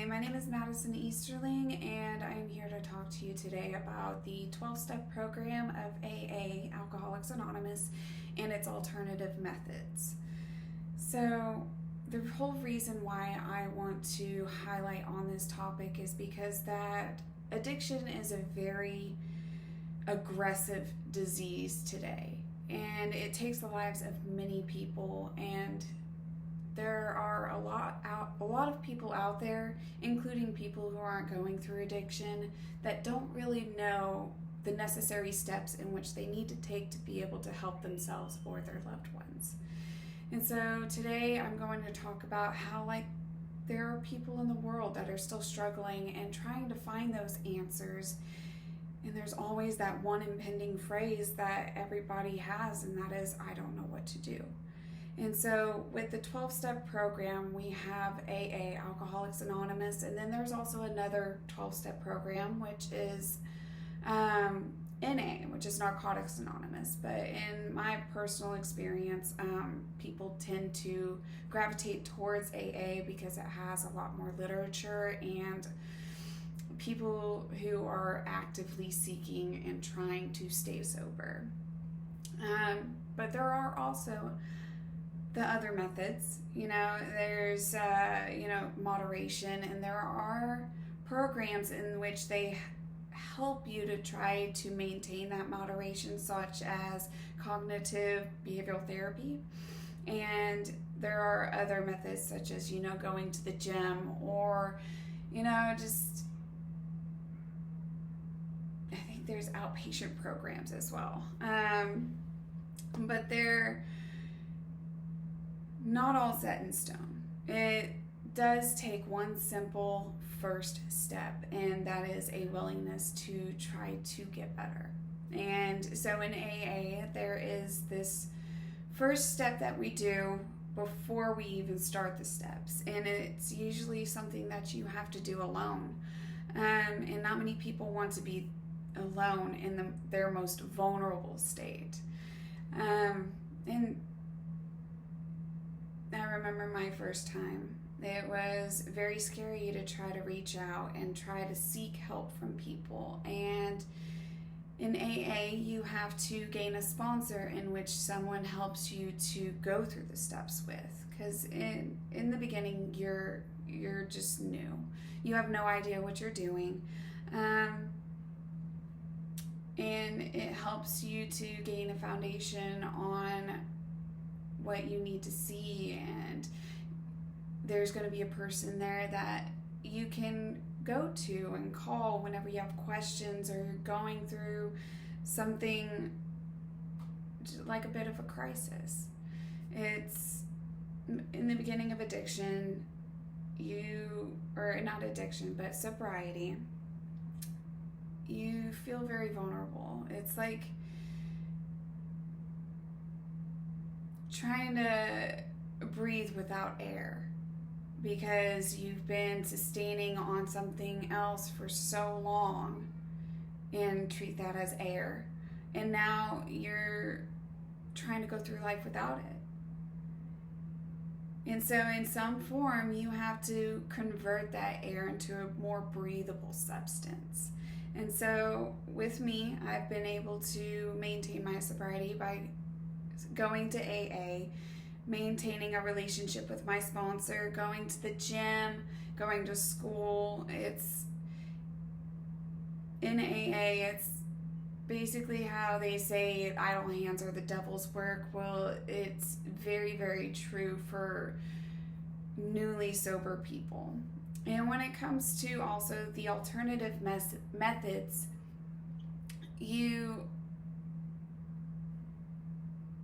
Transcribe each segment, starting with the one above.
Hi, my name is Madison Easterling, and I'm here to talk to you today about the 12-step program of AA, Alcoholics Anonymous, and its alternative methods. So, the whole reason why I want to highlight on this topic is because that addiction is a very aggressive disease today, and it takes the lives of many people, and there are a lot of people out there, including people who aren't going through addiction, that don't really know the necessary steps in which they need to take to be able to help themselves or their loved ones. And so today I'm going to talk about how there are people in the world that are still struggling and trying to find those answers. And there's always that one impending phrase that everybody has, and that is, I don't know what to do. And so with the 12-step program, we have AA, Alcoholics Anonymous, and then there's also another 12-step program, which is NA, which is Narcotics Anonymous. But in my personal experience, people tend to gravitate towards AA because it has a lot more literature and people who are actively seeking and trying to stay sober. But there are also the other methods, there's, moderation, and there are programs in which they help you to try to maintain that moderation, such as cognitive behavioral therapy. And there are other methods such as, going to the gym or, I think there's outpatient programs as well. But they're not all set in stone. It does take one simple first step, and that is a willingness to try to get better. And so in AA, there is this first step that we do before we even start the steps, and it's usually something that you have to do alone. And not many people want to be alone in their most vulnerable state. And I remember my first time. It was very scary to try to reach out and try to seek help from people. And in AA, you have to gain a sponsor in which someone helps you to go through the steps with. Because in the beginning, you're just new. You have no idea what you're doing. And it helps you to gain a foundation on what you need to see, and there's going to be a person there that you can go to and call whenever you have questions or you're going through something like a bit of a crisis. It's in the beginning of addiction, but sobriety, you feel very vulnerable. It's like trying to breathe without air because you've been sustaining on something else for so long and treat that as air, and now you're trying to go through life without it. And so in some form you have to convert that air into a more breathable substance. And so with me, I've been able to maintain my sobriety by going to AA, maintaining a relationship with my sponsor, going to the gym, going to school. It's in AA, it's basically how they say idle hands are the devil's work. Well, it's very, very true for newly sober people. And when it comes to also the alternative methods, you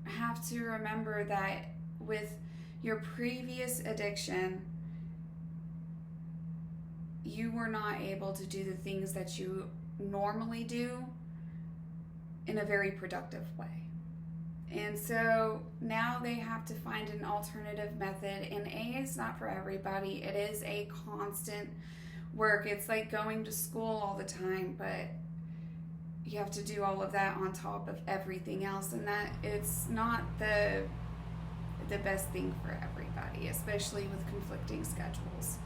have to remember that with your previous addiction, you were not able to do the things that you normally do in a very productive way. And so now they have to find an alternative method, and AA is not for everybody. It is a constant work. It's like going to school all the time, but you have to do all of that on top of everything else, and that it's not the best thing for everybody, especially with conflicting schedules.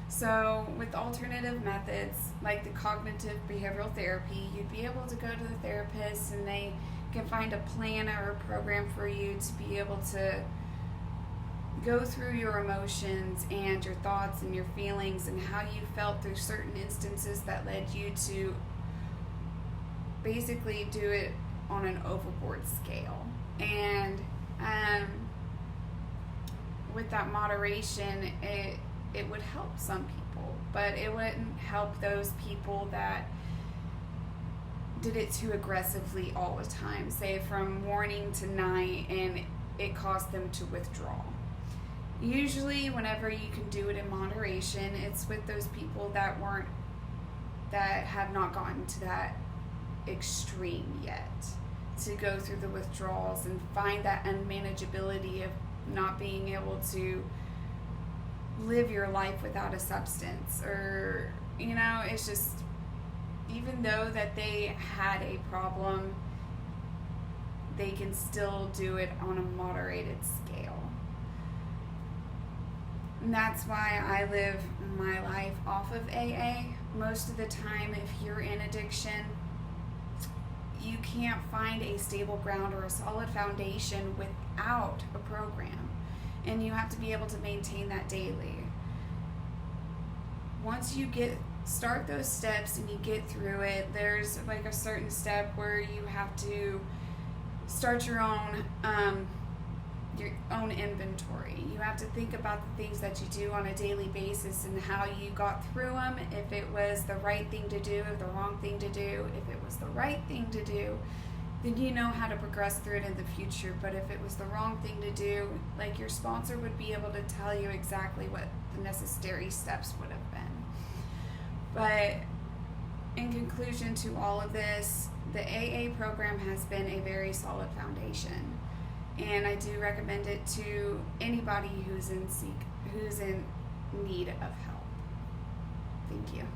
So with alternative methods like the cognitive behavioral therapy, you'd be able to go to the therapist and they can find a plan or a program for you to be able to go through your emotions and your thoughts and your feelings and how you felt through certain instances that led you to basically do it on an overboard scale. And with that moderation, it would help some people, but it wouldn't help those people that did it too aggressively all the time, say from morning to night, and it caused them to withdraw. Usually whenever you can do it in moderation, it's with those people that have not gotten to that extreme yet, to go through the withdrawals and find that unmanageability of not being able to live your life without a substance, or it's just, even though that they had a problem, they can still do it on a moderated scale. And that's why I live my life off of AA. Most of the time, if you're in addiction, you can't find a stable ground or a solid foundation without a program. And you have to be able to maintain that daily. Once you start those steps and you get through it, there's like a certain step where you have to start your own inventory. You have to think about the things that you do on a daily basis and how you got through them, if it was the right thing to do, if the wrong thing to do. If it was the right thing to do, then you know how to progress through it in the future. But if it was the wrong thing to do, like, your sponsor would be able to tell you exactly what the necessary steps would have been. But in conclusion to all of this, the AA program has been a very solid foundation, and I do recommend it to anybody who's in need of help. Thank you.